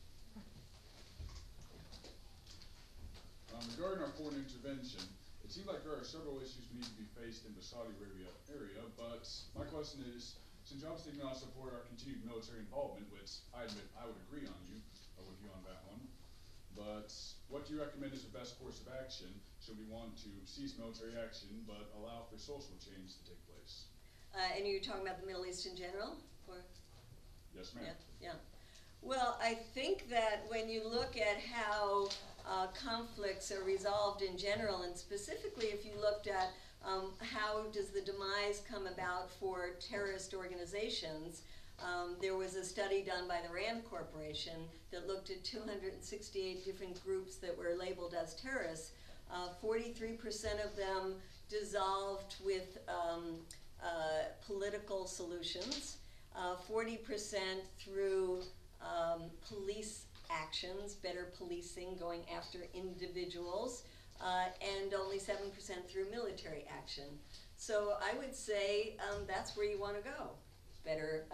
Regarding our foreign intervention, it seems like there are several issues we need to be faced in the Saudi Arabia area, but my question is, since you obviously do not support our continued military involvement, which I admit I would agree with you on that one, but what do you recommend is the best course of action should we want to cease military action but allow for social change to take place? And you're talking about the Middle East in general? Or? Yes, ma'am. Yeah. Well, I think that when you look at how conflicts are resolved in general, and specifically if you looked at How does the demise come about for terrorist organizations? There was a study done by the RAND Corporation that looked at 268 different groups that were labeled as terrorists. 43% of them dissolved with political solutions, 40% through police actions, better policing, going after individuals, and only 7% through military action. So I would say that's where you want to go. Better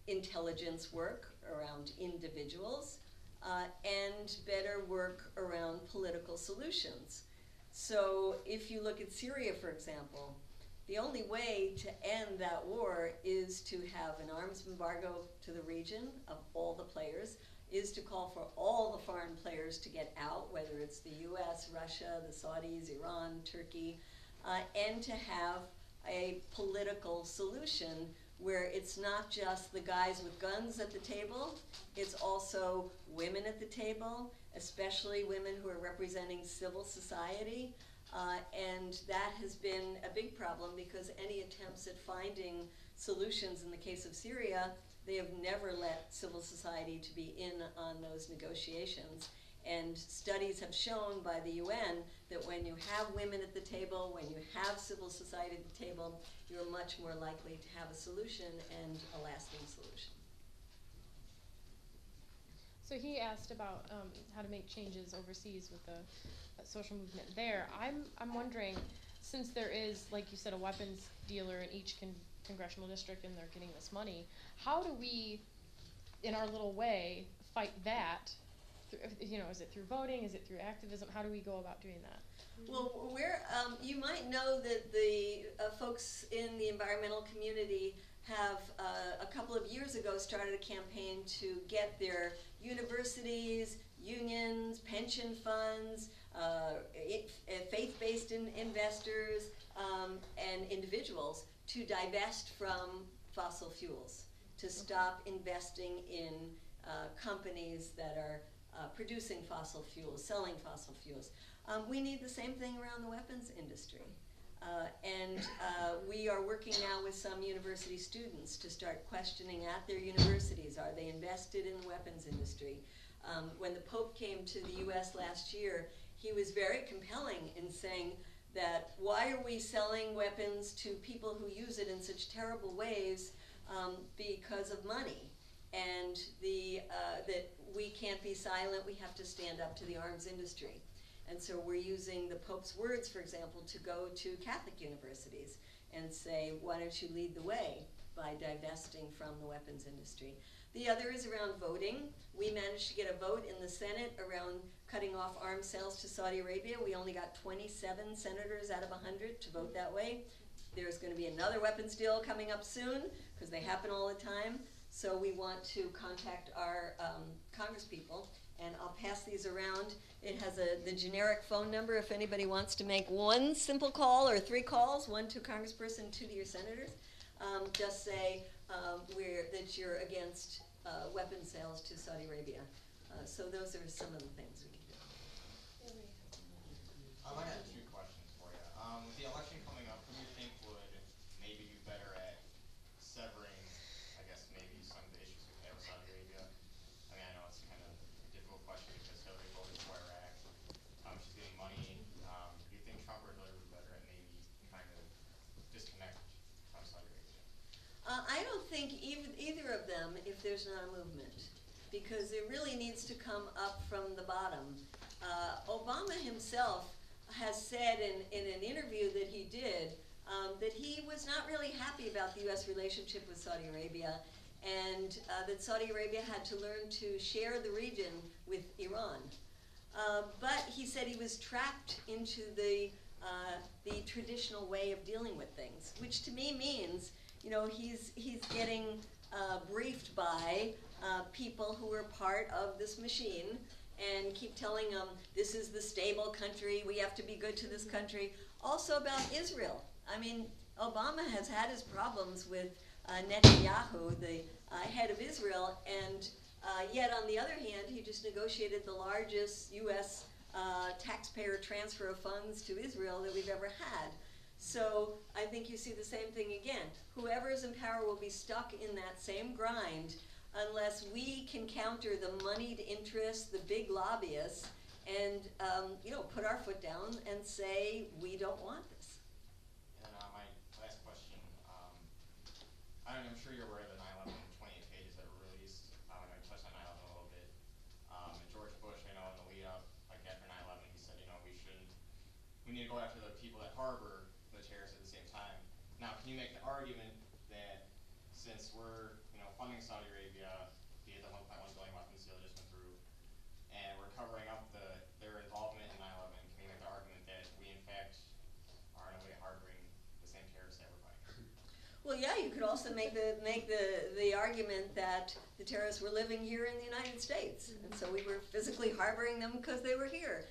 intelligence work around individuals, and better work around political solutions. So if you look at Syria, for example, the only way to end that war is to have an arms embargo to the region of all the players, is to call for all the foreign players to get out, whether it's the US, Russia, the Saudis, Iran, Turkey, and to have a political solution where it's not just the guys with guns at the table, it's also women at the table, especially women who are representing civil society. And that has been a big problem because any attempts at finding solutions in the case of Syria, they have never let civil society to be in on those negotiations. And studies have shown by the UN that when you have women at the table, when you have civil society at the table, you're much more likely to have a solution and a lasting solution. So he asked about how to make changes overseas with the social movement there. I'm wondering, since there is, like you said, a weapons dealer in each congressional district and they're getting this money, how do we, in our little way, fight that? You know, is it through voting? Is it through activism? How do we go about doing that? Well, you might know that the folks in the environmental community have a couple of years ago started a campaign to get their universities, unions, pension funds, faith-based investors, and individuals to divest from fossil fuels, to stop investing in companies that are producing fossil fuels, selling fossil fuels. We need the same thing around the weapons industry. And we are working now with some university students to start questioning at their universities, are they invested in the weapons industry? When the Pope came to the US last year, he was very compelling in saying that why are we selling weapons to people who use it in such terrible ways because of money? And that we can't be silent, we have to stand up to the arms industry. And so we're using the Pope's words, for example, to go to Catholic universities and say, why don't you lead the way by divesting from the weapons industry? The other is around voting. We managed to get a vote in the Senate around cutting off arms sales to Saudi Arabia. We only got 27 senators out of 100 to vote that way. There's going to be another weapons deal coming up soon, because they happen all the time. So we want to contact our congresspeople, and I'll pass these around. It has the generic phone number if anybody wants to make one simple call or 3 calls, 1 to a congressperson, 2 to your senators. Just say that you're against weapons sales to Saudi Arabia. So those are some of the things we can do. I have 2 questions for you. With the election coming up, who do you think would maybe do better at severing, I guess, maybe some of the issues we have with Saudi Arabia? I mean, I know it's kind of a difficult question because Hillary voted for Iraq. She's getting money. Do you think Trump or Hillary would be better at maybe kind of disconnect from Saudi Arabia? I don't think either of them if there's not a movement, because it really needs to come up from the bottom. Obama himself has said in an interview that he did that he was not really happy about the U.S. relationship with Saudi Arabia, and that Saudi Arabia had to learn to share the region with Iran. But he said he was trapped into the traditional way of dealing with things, which to me means, you know, he's getting briefed by people who are part of this machine and keep telling them, this is the stable country, we have to be good to this country. Also about Israel. I mean, Obama has had his problems with Netanyahu, the head of Israel, and yet on the other hand, he just negotiated the largest U.S. taxpayer transfer of funds to Israel that we've ever had. So I think you see the same thing again. Whoever is in power will be stuck in that same grind unless we can counter the moneyed interests, the big lobbyists, and put our foot down and say we don't want this. And my last question, I'm sure you're aware of the 9/11 28 pages that were released. I touched on 9/11 a little bit. And George Bush, I know in the lead up, like after 9/11, he said, we need to go after the people that harbor the terrorists at the same time. Now, can you make the argument that since we're, funding Saudi Arabia via the 1.1 billion weapons deal that just went through, and we're covering up their involvement in 9/11, can you make the argument that we in fact are in a way harboring the same terrorists that we're fighting? Well, yeah, you could also make the argument that the terrorists were living here in the United States, and so we were physically harboring them because they were here.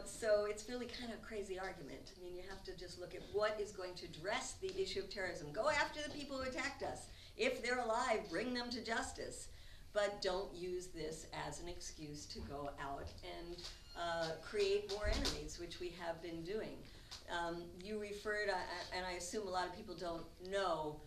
So it's really kind of a crazy argument. I mean, you have to just look at what is going to address the issue of terrorism. Go after the people who attacked us. If they're alive, bring them to justice. But don't use this as an excuse to go out and create more enemies, which we have been doing. You referred, and I assume a lot of people don't know,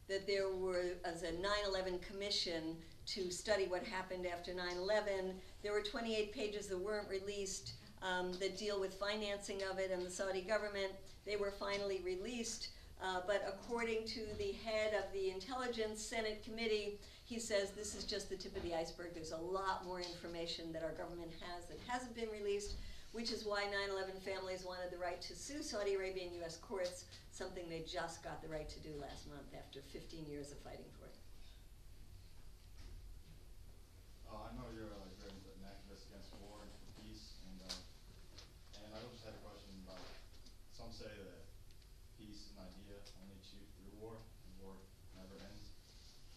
that there was a 9/11 commission to study what happened after 9/11. There were 28 pages that weren't released that deal with financing of it and the Saudi government. They were finally released, but according to the head of the Intelligence Senate Committee, he says this is just the tip of the iceberg. There's a lot more information that our government has that hasn't been released, which is why 9/11 families wanted the right to sue Saudi Arabia in U.S. courts, something they just got the right to do last month after 15 years of fighting for it. I know you're an activist against war and for peace, and I just had a question about, some say that peace is an idea only achieved through war, and war never ends.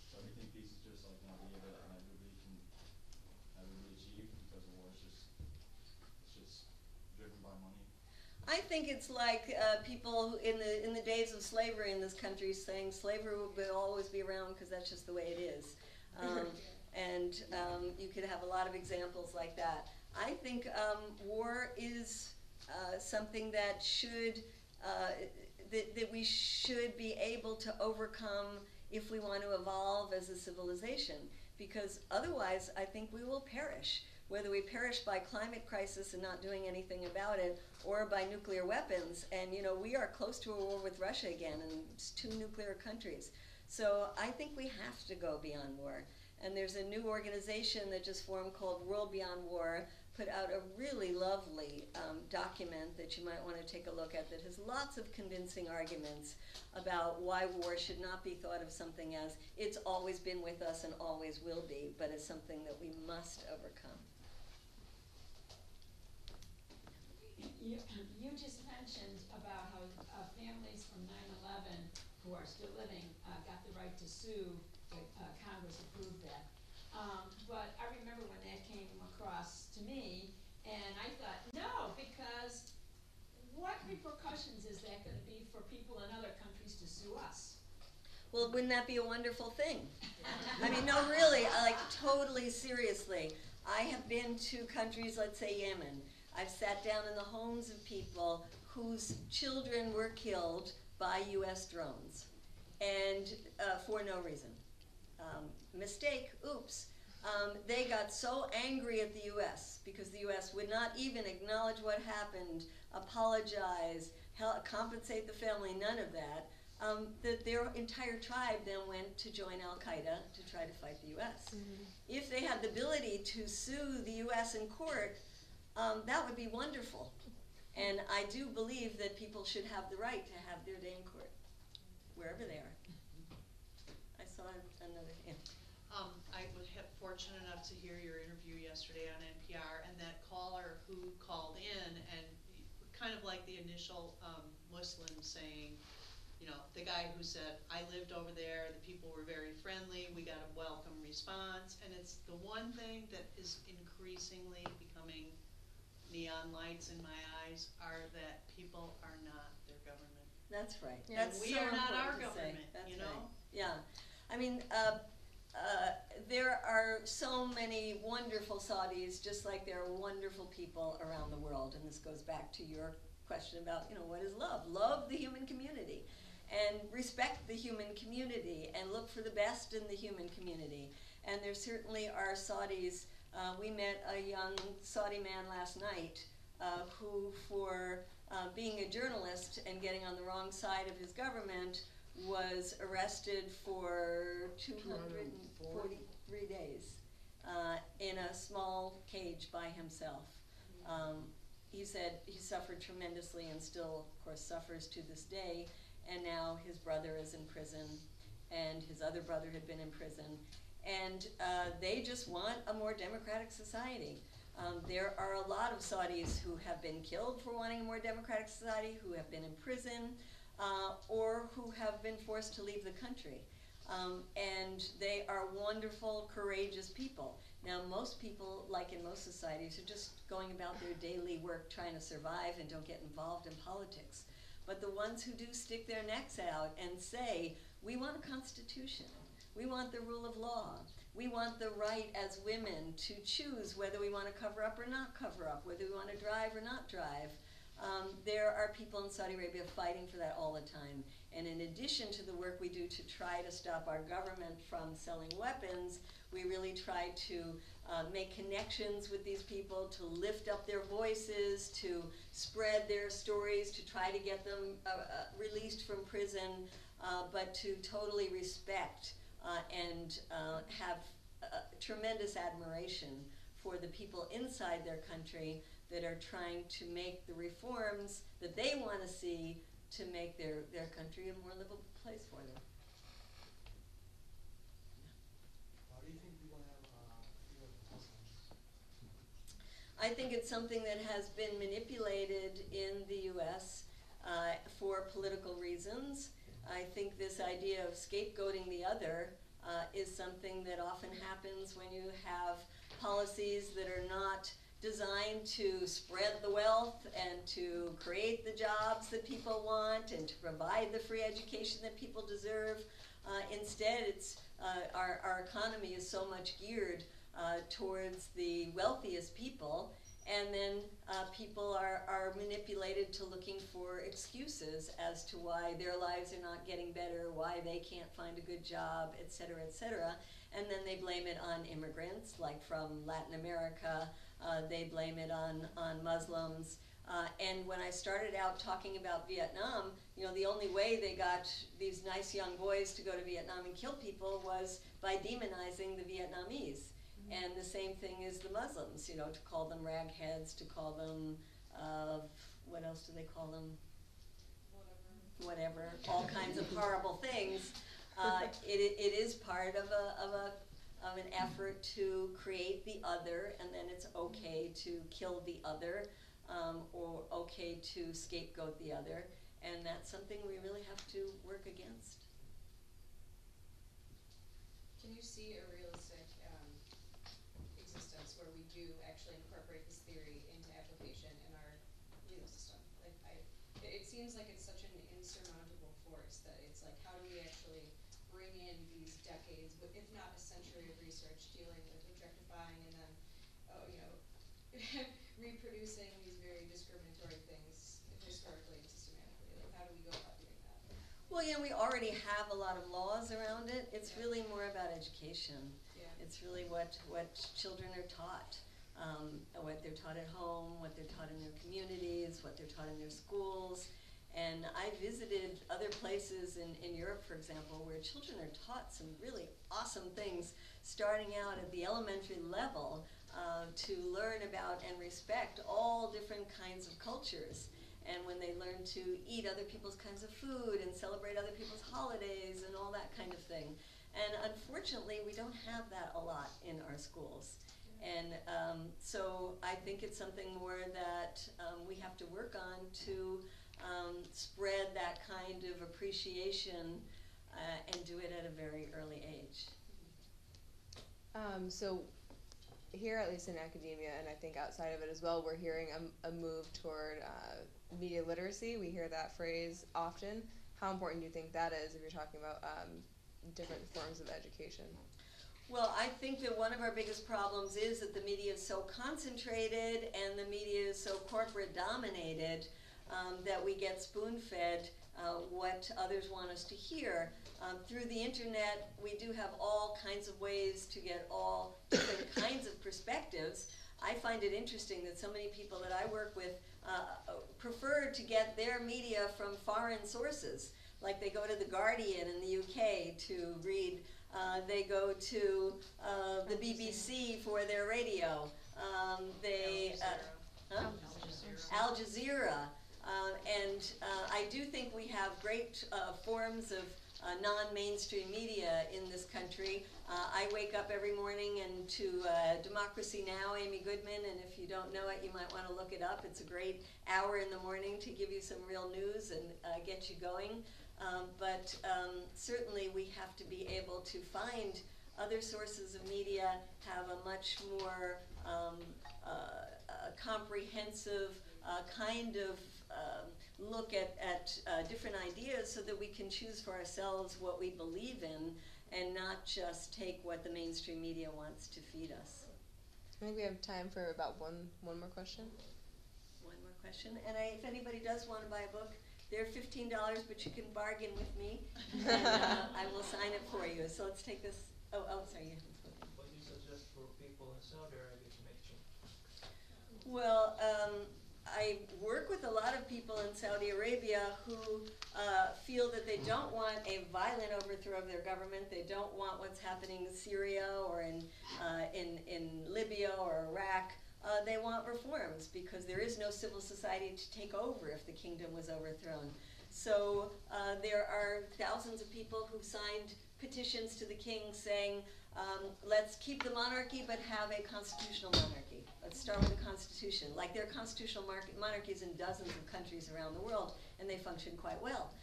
So do you think peace is just like an idea that inevitably can never be achieved because war is just driven by money? I think it's like people in the days of slavery in this country saying slavery will always be around because that's just the way it is. And you could have a lot of examples like that. I think war is something that that we should be able to overcome if we want to evolve as a civilization, because otherwise I think we will perish. Whether we perish by climate crisis and not doing anything about it, or by nuclear weapons. And we are close to a war with Russia again, and it's 2 nuclear countries. So I think we have to go beyond war. And there's a new organization that just formed called World Beyond War, put out a really lovely document that you might want to take a look at that has lots of convincing arguments about why war should not be thought of something as it's always been with us and always will be, but as something that we must overcome. You just mentioned about how families from 9/11 who are still living got the right to sue. Congress approved that. But I remember when that came across to me, and I thought, no, because what repercussions is that going to be for people in other countries to sue us? Well, wouldn't that be a wonderful thing? I mean, no, really, totally seriously. I have been to countries, let's say Yemen. I've sat down in the homes of people whose children were killed by U.S. drones, and for no reason. Mistake, oops. They got so angry at the U.S. because the U.S. would not even acknowledge what happened, apologize, compensate the family, none of that, that their entire tribe then went to join Al-Qaeda to try to fight the U.S. Mm-hmm. If they had the ability to sue the U.S. in court, that would be wonderful. And I do believe that people should have the right to have their day in court, wherever they are. I saw another, yeah. I was fortunate enough to hear your interview yesterday on NPR, and that caller who called in, and kind of like the initial Muslim saying, the guy who said, I lived over there, the people were very friendly, we got a welcome response, and it's the one thing that is increasingly becoming neon lights in my eyes are that people are not their government. That's right. Yeah. That's we so are not our important to say. government, That's you know? Right. Yeah. I mean, there are so many wonderful Saudis, just like there are wonderful people around the world. And this goes back to your question about, what is love? Love the human community and respect the human community and look for the best in the human community. And there certainly are Saudis. We met a young Saudi man last night who, for being a journalist and getting on the wrong side of his government, was arrested for 243 days in a small cage by himself. He said he suffered tremendously and still, of course, suffers to this day. And now his brother is in prison, and his other brother had been in prison. And they just want a more democratic society. There are a lot of Saudis who have been killed for wanting a more democratic society, who have been in prison, or who have been forced to leave the country. And they are wonderful, courageous people. Now, most people, like in most societies, are just going about their daily work trying to survive and don't get involved in politics. But the ones who do stick their necks out and say, we want a constitution, we want the rule of law, we want the right as women to choose whether we want to cover up or not cover up, whether we want to drive or not drive. There are people in Saudi Arabia fighting for that all the time. And in addition to the work we do to try to stop our government from selling weapons, we really try to make connections with these people, to lift up their voices, to spread their stories, to try to get them released from prison, but to totally respect and have tremendous admiration for the people inside their country that are trying to make the reforms that they want to see to make their country a more livable place for them. Why do you think people have fear of Muslims? I think it's something that has been manipulated in the U.S. For political reasons. I think this idea of scapegoating the other is something that often happens when you have policies that are not designed to spread the wealth and to create the jobs that people want and to provide the free education that people deserve. Instead, it's our economy is so much geared towards the wealthiest people, and then people are manipulated to looking for excuses as to why their lives are not getting better, why they can't find a good job, et cetera, and then they blame it on immigrants, like from Latin America. They blame it on Muslims. And when I started out talking about Vietnam, the only way they got these nice young boys to go to Vietnam and kill people was by demonizing the Vietnamese. Mm-hmm. And the same thing is the Muslims, to call them ragheads, to call them, what else do they call them? Whatever, all kinds of horrible things. It is part of an effort to create the other, and then it's okay to kill the other, or okay to scapegoat the other, and that's something we really have to work against. Can you see a realistic existence where we do actually incorporate this theory into application in our legal system? It seems like it's such an insurmountable force that it's like, how do we actually bring in these decades, if not a century of research dealing with objectifying and then, reproducing these very discriminatory things historically and systematically? Like, how do we go about doing that? Well, we already have a lot of laws around it. It's really more about education. Yeah. It's really what children are taught, what they're taught at home, what they're taught in their communities, what they're taught in their schools. And I visited other places in Europe, for example, where children are taught some really awesome things starting out at the elementary level to learn about and respect all different kinds of cultures. And when they learn to eat other people's kinds of food and celebrate other people's holidays and all that kind of thing. And unfortunately, we don't have that a lot in our schools. And so I think it's something more that we have to work on to spread that kind of appreciation and do it at a very early age. So here, at least in academia, and I think outside of it as well, we're hearing a move toward media literacy. We hear that phrase often. How important do you think that is if you're talking about different forms of education? Well, I think that one of our biggest problems is that the media is so concentrated and the media is so corporate dominated that we get spoon-fed what others want us to hear. Through the internet, we do have all kinds of ways to get all different kinds of perspectives. I find it interesting that so many people that I work with prefer to get their media from foreign sources. Like they go to The Guardian in the UK to read, they go to the BBC for their radio, Al Jazeera. And I do think we have great forms of non-mainstream media in this country. I wake up every morning and to Democracy Now!, Amy Goodman, and if you don't know it, you might want to look it up. It's a great hour in the morning to give you some real news and get you going. But certainly we have to be able to find other sources of media, have a much more comprehensive kind of look at different ideas so that we can choose for ourselves what we believe in and not just take what the mainstream media wants to feed us. I think we have time for about one more question. One more question. And if anybody does want to buy a book, they're $15, but you can bargain with me, and I will sign it for you. So let's take this. Oh, sorry. What do you suggest for people in Saudi Arabia to make change? Well, I work with a lot of people in Saudi Arabia who feel that they don't want a violent overthrow of their government. They don't want what's happening in Syria or in Libya or Iraq. They want reforms because there is no civil society to take over if the kingdom was overthrown. So there are thousands of people who've signed petitions to the king saying, let's keep the monarchy but have a constitutional monarchy. Let's start with the constitution. Like there are constitutional monarchies in dozens of countries around the world, and they function quite well.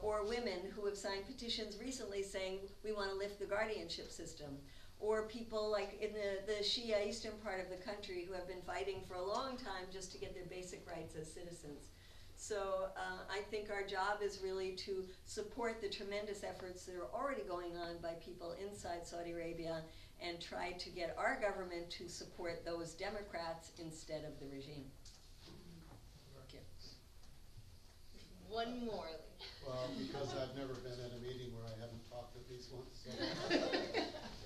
Or women who have signed petitions recently saying, we want to lift the guardianship system. Or people like in the Shia eastern part of the country who have been fighting for a long time just to get their basic rights as citizens. So I think our job is really to support the tremendous efforts that are already going on by people inside Saudi Arabia and try to get our government to support those Democrats instead of the regime. Thank you. One more. Well, because I've never been at a meeting where I haven't talked at least once. So.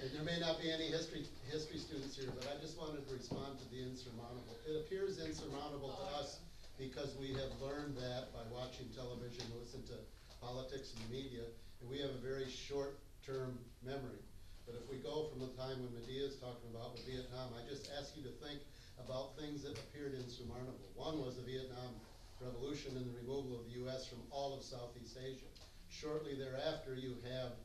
And there may not be any history students here, but I just wanted to respond to the insurmountable. It appears insurmountable to us because we have learned that by watching television, listen to politics and the media, and we have a very short-term memory. But if we go from the time when Medea is talking about with Vietnam, I just ask you to think about things that appeared insurmountable. One was the Vietnam Revolution and the removal of the U.S. from all of Southeast Asia. Shortly thereafter, you have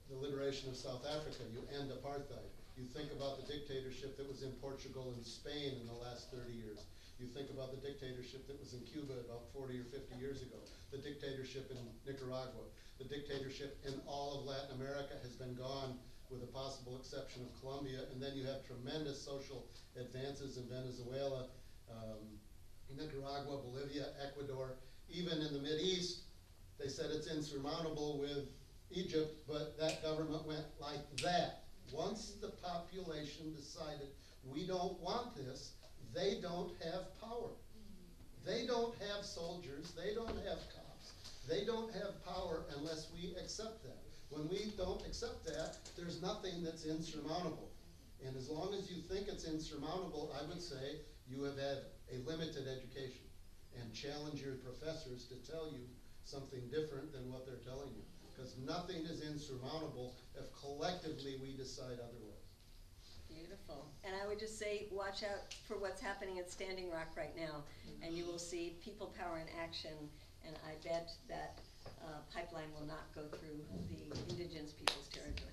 the liberation of South Africa. You end apartheid. You think about the dictatorship that was in Portugal and Spain in the last 30 years. You think about the dictatorship that was in Cuba about 40 or 50 years ago. The dictatorship in Nicaragua. The dictatorship in all of Latin America has been gone with the possible exception of Colombia. And then you have tremendous social advances in Venezuela, Nicaragua, Bolivia, Ecuador. Even in the Mideast, they said it's insurmountable with Egypt, but that government went like that. Once the population decided we don't want this, they don't have power. They don't have soldiers, they don't have cops. They don't have power unless we accept that. When we don't accept that, there's nothing that's insurmountable. And as long as you think it's insurmountable, I would say you have had a limited education and challenge your professors to tell you something different than what they're telling you. Because nothing is insurmountable if collectively we decide otherwise. Beautiful. And I would just say, watch out for what's happening at Standing Rock right now, and you will see people power in action, and I bet that pipeline will not go through the indigenous people's territory.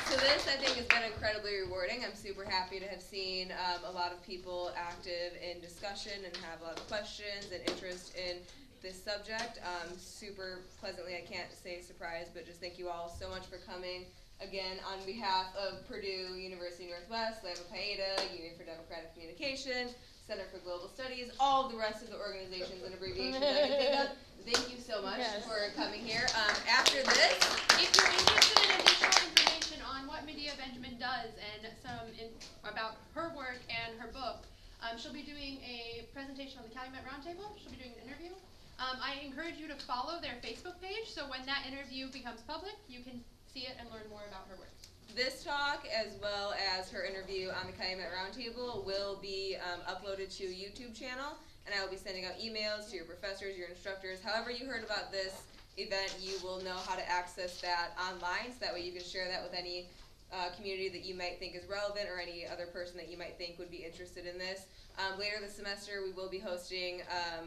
So this, I think, has been incredibly rewarding. I'm super happy to have seen a lot of people active in discussion and have a lot of questions and interest in this subject. Super pleasantly, I can't say surprised, but just thank you all so much for coming. again, on behalf of Purdue University Northwest, Lambda Pi Eta, Union for Democratic Communication, Center for Global Studies, all of the rest of the organizations and abbreviations I can think of, thank you so much for coming here. After this, if you're interested in additional information on what Medea Benjamin does and about her work and her book, she'll be doing a presentation on the Calumet Roundtable. She'll be doing an interview. I encourage you to follow their Facebook page, so when that interview becomes public, you can see it and learn more about her work. this talk, as well as her interview on the Calumet Roundtable, will be uploaded to a YouTube channel, and I will be sending out emails to your professors, your instructors. However you heard about this event, you will know how to access that online, so that way you can share that with any community that you might think is relevant, or any other person that you might think would be interested in this. Later this semester, we will be hosting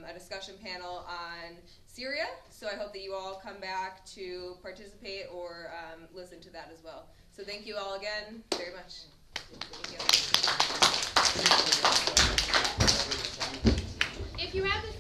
a discussion panel on Syria, so I hope that you all come back to participate or listen to that as well. So thank you all again very much. If you have the